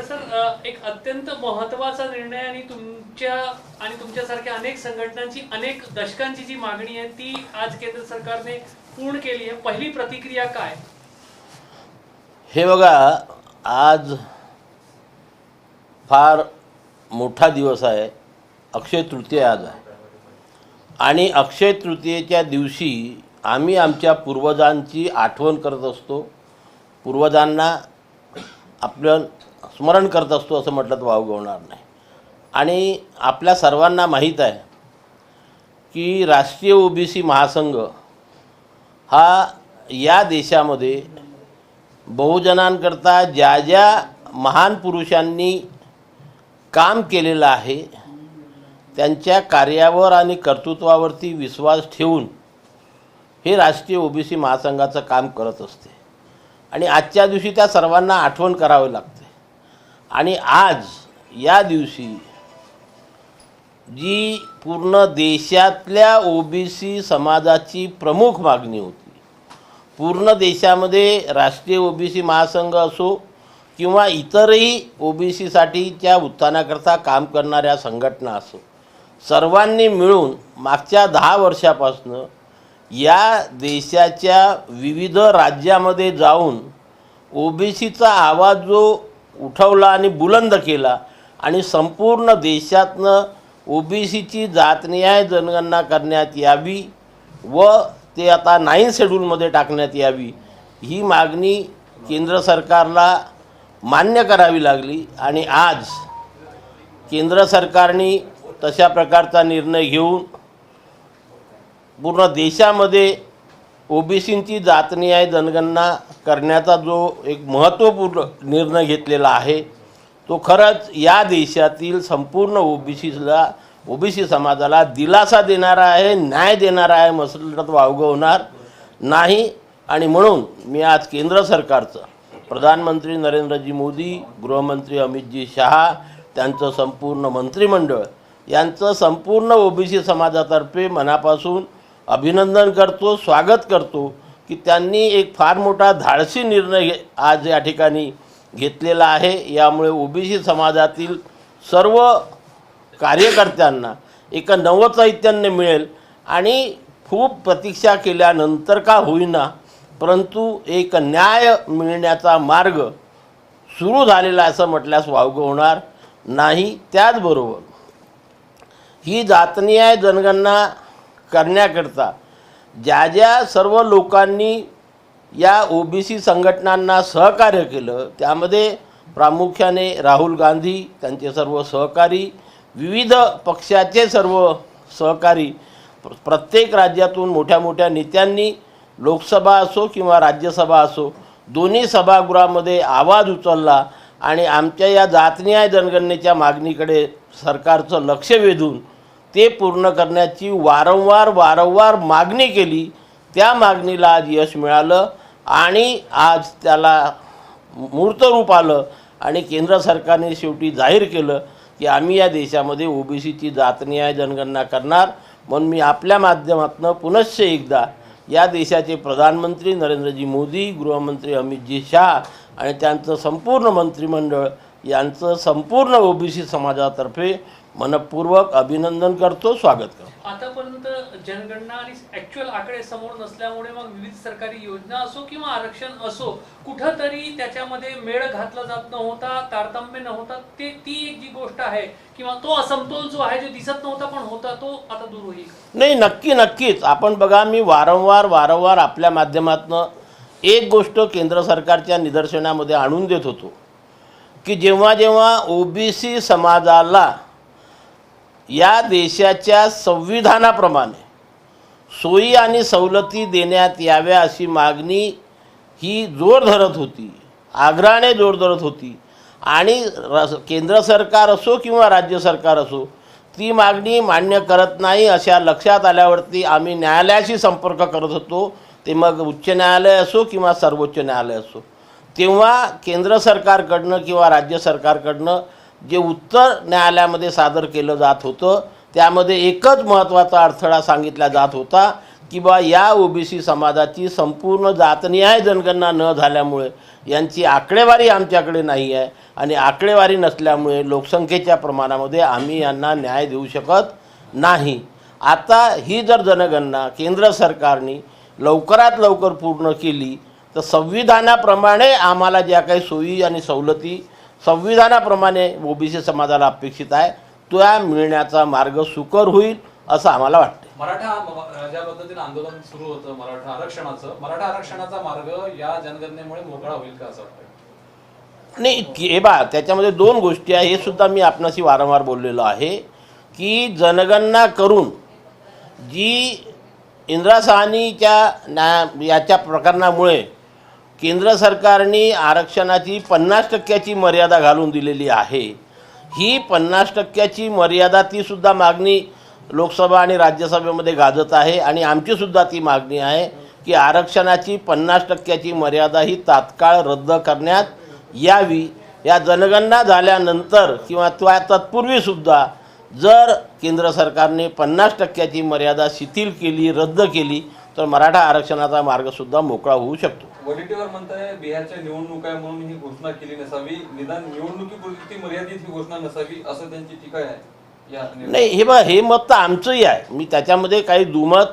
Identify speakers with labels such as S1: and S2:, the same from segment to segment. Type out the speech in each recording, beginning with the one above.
S1: Sir एक अत्यंत महत्त्वाचा निर्णय आणि तुमच्यासारख्या अनेक संघटनांची अनेक दशकांची जी मागणी आहे ती आज केंद्र सरकारने पूर्ण केली आहे। पहिली प्रतिक्रिया काय?
S2: हे बघा, आज फार मोठा दिवस आहे, अक्षय तृतीया आज आहे आणि अक्षय तृतीयेच्या दिवशी आम्ही आमच्या पूर्वजांची आठवण करत असतो, पूर्वजांना आपलं स्मरण करत असतो असं म्हटलं तर वावगं होणार नाही। आणि आपल्या सर्वांना माहीत आहे की राष्ट्रीय ओबीसी महासंघ हा या देशामध्ये बहुजनांकरता ज्या ज्या महान पुरुषांनी काम केलेलं आहे त्यांच्या कार्यावर आणि कर्तृत्वावरती विश्वास ठेवून हे राष्ट्रीय ओबीसी महासंघाचं काम करत असते आणि आजच्या दिवशी त्या सर्वांना आठवण करावी लागते। आणि आज या दिवशी जी पूर्ण देशातल्या ओबीसी समाजाची प्रमुख मागणी होती, पूर्ण देशामध्ये राष्ट्रीय ओबीसी महासंघ असो किंवा इतरही ओबीसीसाठीच्या उत्थानाकरता काम करणाऱ्या संघटना असो, सर्वांनी मिळून मागच्या 10 वर्षापासून या देशाच्या विविध राज्यामध्ये जाऊन ओबीसीचा आवाज जो उठवला आणि बुलंद केला आणि संपूर्ण देशातनं ओबीसीची जातनिहाय जनगणना करण्यात यावी व ते आता 9 शेड्यूलमध्ये टाकण्यात यावी ही मागणी केंद्र सरकारला मान्य करावी लागली। आणि आज केंद्र सरकारने तशा प्रकारचा निर्णय घेऊन पूर्ण देशामध्ये ओबीसींची जातनिहाय जनगणना करण्याचा जो एक महत्त्वपूर्ण निर्णय घेतलेला आहे तो खरंच या देशातील संपूर्ण ओबीसी समाजाला दिलासा देणारा आहे, न्याय देणारा आहे म्हटलं तर वावगं होणार नाही। आणि म्हणून मी आज केंद्र सरकारचं, प्रधानमंत्री नरेंद्रजी मोदी, गृहमंत्री अमितजी शहा, त्यांचं संपूर्ण मंत्रिमंडळ यांचं संपूर्ण ओबीसी समाजातर्फे मनापासून अभिनंदन करतो, स्वागत करतो की त्यांनी एक फार मोठा धाडसी निर्णय आज या ठिकाणी घेतलेला आहे। यामुळे ओबीसी समाजातील सर्व कार्यकर्त्यांना एक नवचैतन्य मिळेल आणि खूप प्रतीक्षा केल्यानंतर का होईना परंतु एक न्याय मिळण्याचा मार्ग सुरू झालेला असं म्हटल्यास वावगं होणार नाही। त्याचबरोबर ही जातनिहाय जनगणना करण्याकरता ज्या ज्या सर्व लोकांनी या ओबीसी संघटनांना सहकार्य केलं त्यामध्ये प्रामुख्याने राहुल गांधी, त्यांचे सर्व सहकारी, विविध पक्षाचे सर्व सहकारी, प्रत्येक राज्यातून मोठ्या मोठ्या नेत्यांनी लोकसभा असो किंवा राज्यसभा असो दोन्ही सभागृहामध्ये आवाज उचलला आणि आमच्या या जातनिहाय जनगणनेच्या मागणीकडे सरकारचं लक्ष वेधून ते पूर्ण करण्याची वारंवार मागणी केली। त्या मागणीला आज यश मिळालं आणि आज त्याला मूर्तरूप आलं आणि केंद्र सरकारने शेवटी जाहीर केलं की आम्ही या देशामध्ये ओबीसीची जातनिहाय जनगणना करणार। म्हणून मी आपल्या माध्यमातून पुनश्च एकदा या देशाचे प्रधानमंत्री नरेंद्रजी मोदी, गृहमंत्री अमितजी शहा आणि त्यांचं संपूर्ण मंत्रिमंडळ यांचं संपूर्ण ओबीसी समाजातर्फे मनपूर्वक अभिनंदन करतो, स्वागत करतो।
S1: आतापर्यंत जनगणना आणि ॲक्च्युअल आकडे समोर नसल्यामुळे मग विविध सरकारी योजना असो किंवा आरक्षण असो कुठंतरी त्याच्यामध्ये मेळ घातला जात नव्हता, तारतम्य नव्हता, ती एक जी गोष्ट आहे किंवा तो असमतोल जो आहे जो दिसत नव्हता पण होता तो आता दूर होईल?
S2: नाही, नक्कीच। आपण बघा, मी वारंवार आपल्या माध्यमातून एक गोष्ट केंद्र सरकारच्या निदर्शनामध्ये आणून देत होतो की जेव्हा ओबीसी समाजाला या देशाच्या संविधानाप्रमाणे सोयी आणि सवलती देण्यात याव्या अशी मागणी ही जोर धरत होती, आग्रहाने जोर धरत होती आणि केंद्र सरकार असो किंवा राज्य सरकार असो ती मागणी मान्य करत नाही अशा लक्षात आल्यावरती आम्ही न्यायालयाशी संपर्क करत होतो, ते मग उच्च न्यायालय असो किंवा सर्वोच्च न्यायालय असो। तेव्हा केंद्र सरकारकडनं किंवा राज्य सरकारकडनं जे उत्तर न्यायालयामध्ये सादर केलं जात होतं त्यामध्ये एकच महत्त्वाचा अडथळा सांगितला जात होता की बा या ओबीसी समाजाची संपूर्ण जातनिहाय जनगणना न झाल्यामुळे यांची आकडेवारी आमच्याकडे नाही आहे आणि आकडेवारी नसल्यामुळे लोकसंख्येच्या प्रमाणामध्ये आम्ही यांना न्याय देऊ शकत नाही. आता ही जर जनगणना केंद्र सरकारने लवकरात लवकर पूर्ण केली तर संविधानाप्रमाणे आम्हाला ज्या काही सोयी आणि सवलती संविधानाप्रमाणे ओबीसी समाजाला अपेक्षित आहे त्या मिळण्याचा मार्ग सुकर होईल असं आम्हाला वाटतं.
S3: मराठा ज्या पद्धतीने आंदोलन सुरू होतं मराठा आरक्षणाचा मार्ग या जनगणनेमुळे मोकळा होईल का असं वाटतं?
S2: नाही हे बा त्याच्यामध्ये दोन गोष्टी आहे. हे सुद्धा मी आपणाशी वारंवार बोललेलो आहे की जनगणना करून जी इंदिरा साहनीच्या याच्या प्रकरणामुळे केंद्र सरकारने आरक्षणाची 50% मर्यादा घालून दिलेली आहे. ही 50% मर्यादा तीसुद्धा मागणी लोकसभा आणि राज्यसभेमध्ये गाजत आहे आणि आमचीसुद्धा ती मागणी आहे की आरक्षणाची 50% मर्यादा ही तात्काळ रद्द करण्यात यावी. या जनगणना झाल्यानंतर किंवा त्या तत्पूर्वीसुद्धा जर केंद्र सरकारने 50% मर्यादा शिथिल केली रद्द केली तर मराठा आरक्षणाचा मार्गसुद्धा मोकळा होऊ शकतो.
S3: वडेट्टीवार म्हणताय बिहारच्या निवडणूक आहे म्हणून ही घोषणा केली नसावी, निदान निवडणुकीपुरती मर्यादित ही घोषणा नसावी असं त्यांची टीका आहे.
S2: नाही हे बघा हे मत तर आमचंही आहे. मी त्याच्यामध्ये काही दुमत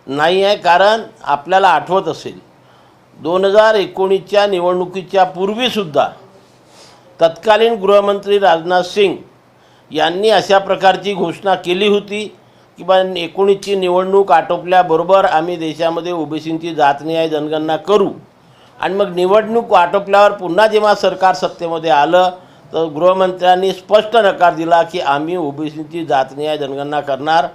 S2: नाही आहे. कारण आपल्याला आठवत असेल 2019च्या निवडणुकीच्या पूर्वीसुद्धा तत्कालीन गृहमंत्री राजनाथ सिंग यांनी अशा प्रकारची घोषणा केली होती की बा 19ची निवडणूक आटोपल्याबरोबर आम्ही देशामध्ये ओबीसींची जातनिहाय जनगणना करू आणि मग निवडणूक आटोपल्यावर पुन्हा जेव्हा सरकार सत्तेमध्ये आलं तर गृहमंत्र्यांनी स्पष्ट नकार दिला की आम्ही ओबीसींची जातनिहाय जनगणना करणार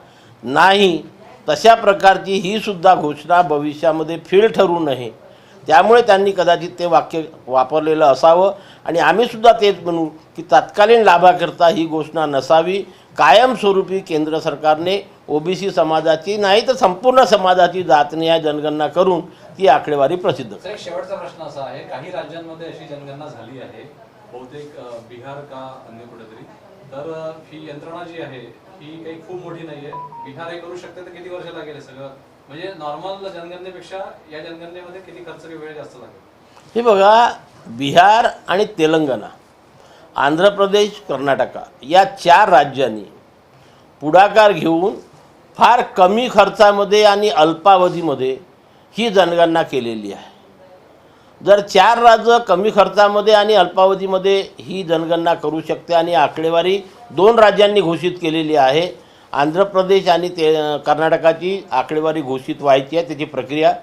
S2: नाही. तशा प्रकारची ही सुद्धा घोषणा भविष्यामध्ये फेल ठरू नये त्यामुळे त्यांनी कदाचित ते वाक्य वापरलेलं असावं आणि आम्हीसुद्धा तेच म्हणू की तत्कालीन लाभाकरता ही घोषणा नसावी. कायमस्वरूपी केंद्र सरकारने ओबीसी समाजाची नाही तर संपूर्ण समाजाची जातनिहाय जनगणना करून ती आकडेवारी प्रसिद्ध
S3: करा. एक शेवटचा प्रश्न असा आहे, काही राज्यांमध्ये अशी जनगणना झाली आहे, बहुतेक बिहार का अन्य कुठेतरी, तर ही यंत्रणा जी आहे ही काही खूप मोठी नाहीये. बिहार हे करू शकते तर किती वर्ष लागेल सगळं? म्हणजे नॉर्मल जनगणनेपेक्षा या जनगणनेमध्ये किती खर्च वेळ जास्त लागेल?
S2: हे बघा बिहार आणि तेलंगणा, आंध्र प्रदेश, कर्नाटका या 4 राज्यांनी पुढाकार घेऊन फार कमी खर्चामध्ये आणि अल्पावधीमध्ये ही जनगणना केलेली आहे. जर 4 राज्य कमी खर्चामध्ये आणि अल्पावधीमध्ये ही जनगणना करू शकते आणि आकडेवारी 2 राज्यांनी घोषित केलेली आहे. आंध्र प्रदेश आणि कर्नाटकाची आकडेवारी घोषित व्हायची आहे, त्याची प्रक्रिया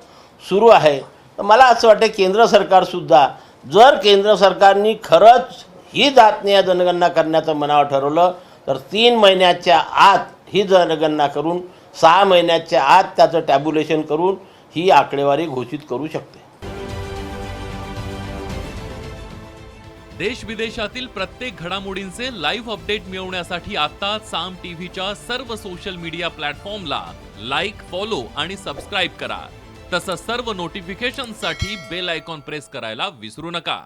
S2: सुरू आहे. तर मला असं वाटतं केंद्र सरकारसुद्धा जर केंद्र सरकारने खरंच ही जातनिहाय जनगणना करण्याचं मनावर ठरवलं तर 3 महिन्याच्या आत ही जनगणना करून 6 महिन्याच्या आत त्याचं टॅब्युलेशन करून ही आकडेवारी घोषित करू शकते.
S4: देश विदेशातील प्रत्येक घडामोडींचे लाईव्ह अपडेट मिळवण्यासाठी आता साम टीव्हीच्या सर्व सोशल मीडिया प्लॅटफॉर्मला लाईक, फॉलो आणि सबस्क्राईब करा. तसंच सर्व नोटिफिकेशनसाठी बेल आयकॉन प्रेस करायला विसरू नका.